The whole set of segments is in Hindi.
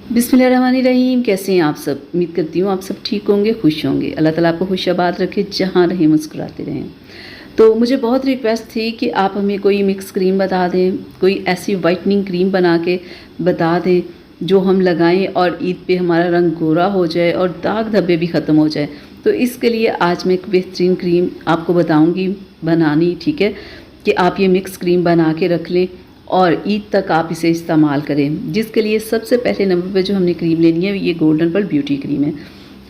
बिस्मिल्लाहिर्रहमानिर्रहीम। कैसे हैं आप सब? उम्मीद करती हूँ आप सब ठीक होंगे, खुश होंगे। अल्लाह ताला आपको खुशाबाद रखे, जहाँ रहें मुस्कुराते रहें। तो मुझे बहुत रिक्वेस्ट थी कि आप हमें कोई मिक्स क्रीम बता दें, कोई ऐसी वाइटनिंग क्रीम बना के बता दें जो हम लगाएं और ईद पे हमारा रंग गोरा हो जाए और दाग धब्बे भी ख़त्म हो जाए। तो इसके लिए आज मैं एक बेहतरीन क्रीम आपको बताऊँगी बनानी, ठीक है, कि आप ये मिक्स क्रीम बना के रख लें और ईद तक आप इसे इस्तेमाल करें। जिसके लिए सबसे पहले नंबर पे जो हमने क्रीम लेनी है ये गोल्डन पर्ल ब्यूटी क्रीम है।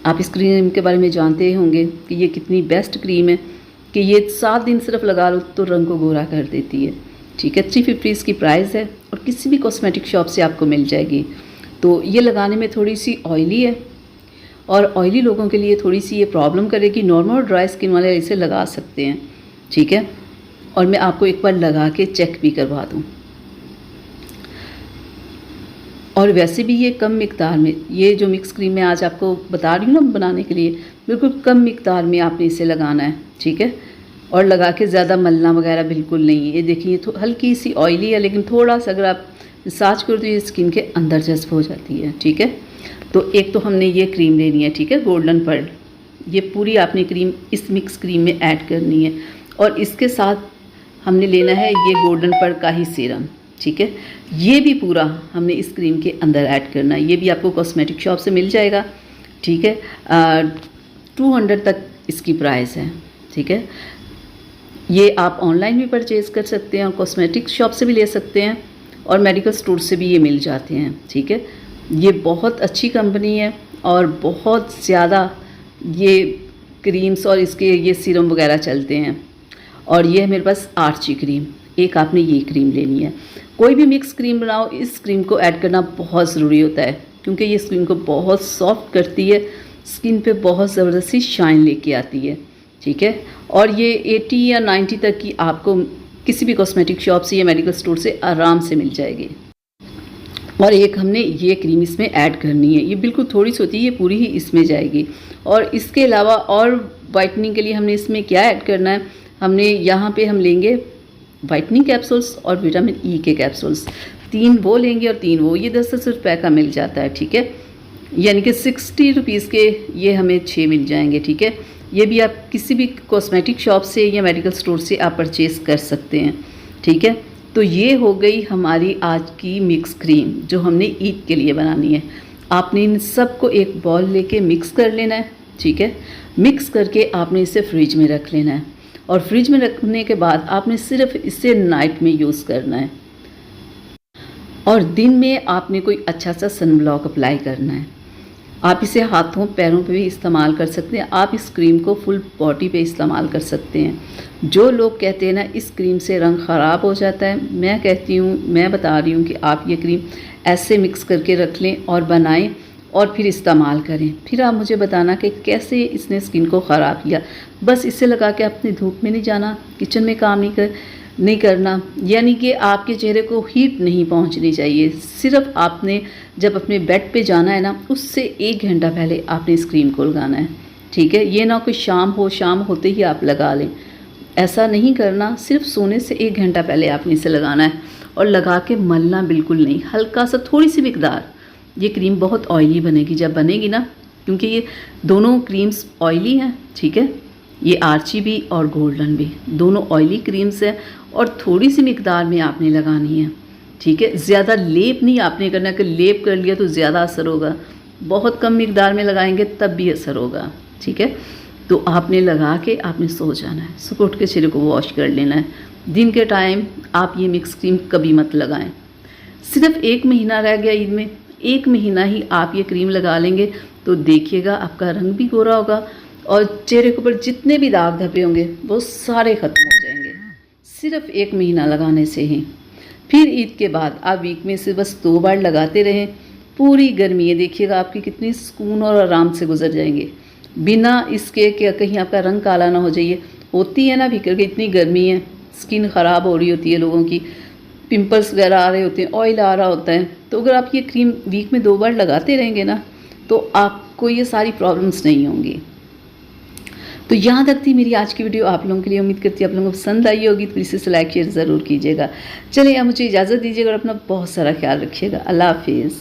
आप इस क्रीम के बारे में जानते होंगे कि ये कितनी बेस्ट क्रीम है कि ये 7 दिन सिर्फ लगा लो तो रंग को गोरा कर देती है, ठीक है। 350 इसकी प्राइस है और किसी भी कॉस्मेटिक शॉप से आपको मिल जाएगी। तो ये लगाने में थोड़ी सी ऑयली है और ऑयली लोगों के लिए थोड़ी सी ये प्रॉब्लम करेगी। नॉर्मल और ड्राई स्किन वाले इसे लगा सकते हैं, ठीक है। और मैं आपको एक बार लगा के चेक भी करवा दूँ। और वैसे भी ये कम मिकदार में, ये जो मिक्स क्रीम मैं आज आपको बता रही हूँ ना बनाने के लिए, बिल्कुल कम मिकदार में आपने इसे लगाना है, ठीक है। और लगा के ज़्यादा मलना वगैरह बिल्कुल नहीं है। ये देखिए तो हल्की सी ऑयली है, लेकिन थोड़ा सा अगर आप मसाज करो तो ये स्किन के अंदर जज्ब हो जाती है, ठीक है। तो एक तो हमने ये क्रीम लेनी है, ठीक है, गोल्डन पर्ल। ये पूरी आपने क्रीम इस मिक्स क्रीम में ऐड करनी है और इसके साथ हमने लेना है ये गोल्डन पर्ल का ही सीरम, ठीक है। ये भी पूरा हमने इस क्रीम के अंदर ऐड करना है। ये भी आपको कॉस्मेटिक शॉप से मिल जाएगा, ठीक है। 200 तक इसकी प्राइस है, ठीक है। ये आप ऑनलाइन भी परचेज़ कर सकते हैं और कॉस्मेटिक शॉप से भी ले सकते हैं और मेडिकल स्टोर से भी ये मिल जाते हैं, ठीक है। ये बहुत अच्छी कंपनी है और बहुत ज़्यादा ये क्रीम्स और इसके ये सीरम वगैरह चलते हैं। और ये है मेरे पास आर्ची क्रीम, एक आपने ये क्रीम लेनी है। कोई भी मिक्स क्रीम बनाओ, इस क्रीम को ऐड करना बहुत ज़रूरी होता है क्योंकि ये स्किन को बहुत सॉफ्ट करती है, स्किन पे बहुत ज़बरदस्ती शाइन लेके आती है, ठीक है। और ये 80 या 90 तक की आपको किसी भी कॉस्मेटिक शॉप से या मेडिकल स्टोर से आराम से मिल जाएगी। और एक हमने ये क्रीम इसमें ऐड करनी है, ये बिल्कुल थोड़ी सी होती है, ये पूरी ही इसमें जाएगी। और इसके अलावा और वाइटनिंग के लिए हमने इसमें क्या ऐड करना है, हमने यहाँ पे हम लेंगे वाइटनिंग कैप्सूल्स और विटामिन ई के कैप्सूल्स, 3 वो लेंगे और 3 वो। ये 10-10 रुपये का मिल जाता है, ठीक है। यानी कि 60 रुपीज़ के ये हमें 6 मिल जाएंगे, ठीक है। ये भी आप किसी भी कॉस्मेटिक शॉप से या मेडिकल स्टोर से आप परचेज़ कर सकते हैं, ठीक है। तो ये हो गई हमारी आज की मिक्स क्रीम जो हमने ईद के लिए बनानी है। आपने इन सबको एक बॉल लेके मिक्स कर लेना है, ठीक है। मिक्स करके आपने इसे फ्रिज में रख लेना है और फ्रिज में रखने के बाद आपने सिर्फ इसे नाइट में यूज़ करना है और दिन में आपने कोई अच्छा सा सनब्लॉक अप्लाई करना है। आप इसे हाथों पैरों पे भी इस्तेमाल कर सकते हैं। आप इस क्रीम को फुल बॉडी पे इस्तेमाल कर सकते हैं। जो लोग कहते हैं ना इस क्रीम से रंग ख़राब हो जाता है, मैं कहती हूँ, मैं बता रही हूँ कि आप ये क्रीम ऐसे मिक्स करके रख लें और बनाएं और फिर इस्तेमाल करें। फिर आप मुझे बताना कि कैसे इसने स्किन को ख़राब किया। बस इसे लगा के अपनी धूप में नहीं जाना, किचन में काम नहीं करना, यानी कि आपके चेहरे को हीट नहीं पहुंचनी चाहिए। सिर्फ आपने जब अपने बेड पे जाना है ना, उससे 1 घंटा पहले आपने इस क्रीम को लगाना है, ठीक है। ये ना कोई शाम हो, शाम होते ही आप लगा लें, ऐसा नहीं करना। सिर्फ सोने से 1 घंटा पहले आपने इसे लगाना है और लगा के मलना बिल्कुल नहीं, हल्का सा थोड़ी सी मिकदार। ये क्रीम बहुत ऑयली बनेगी जब बनेगी ना, क्योंकि ये दोनों क्रीम्स ऑयली हैं, ठीक है। ये आर्ची भी और गोल्डन भी दोनों ऑयली क्रीम्स हैं और थोड़ी सी मिकदार में आपने लगानी है, ठीक है। ज़्यादा लेप नहीं आपने करना कि लेप कर लिया तो ज़्यादा असर होगा, बहुत कम मिकदार में लगाएंगे तब भी असर होगा, ठीक है। तो आपने लगा के आपने सो जाना है, सुबह उठ के चेहरे को वॉश कर लेना है। दिन के टाइम आप ये मिक्स क्रीम कभी मत लगाएं। सिर्फ 1 महीना रह गया ईद में, 1 महीना ही आप ये क्रीम लगा लेंगे तो देखिएगा आपका रंग भी गोरा होगा और चेहरे के ऊपर जितने भी दाग धब्बे होंगे वो सारे ख़त्म हो जाएंगे सिर्फ 1 महीना लगाने से ही। फिर ईद के बाद आप वीक में से बस 2 बार लगाते रहें। पूरी गर्मी है, देखिएगा आपकी कितनी सुकून और आराम से गुजर जाएंगे, बिना इसके कि कहीं आपका रंग काला ना हो जाइए। होती है ना फिक्र कि इतनी गर्मी है, स्किन ख़राब हो रही होती है लोगों की, पिंपल्स वगैरह आ रहे होते हैं, ऑयल आ रहा होता है। तो अगर आप ये क्रीम वीक में 2 बार लगाते रहेंगे ना तो आपको ये सारी प्रॉब्लम्स नहीं होंगी। तो यहाँ तक थी मेरी आज की वीडियो आप लोगों के लिए। उम्मीद करती हूँ आप लोगों को पसंद आई होगी, तो प्लीज़ इसे लाइक शेयर ज़रूर कीजिएगा। चलिए अब मुझे इजाज़त दीजिएगा और अपना बहुत सारा ख्याल रखिएगा। अल्लाह हाफिज़।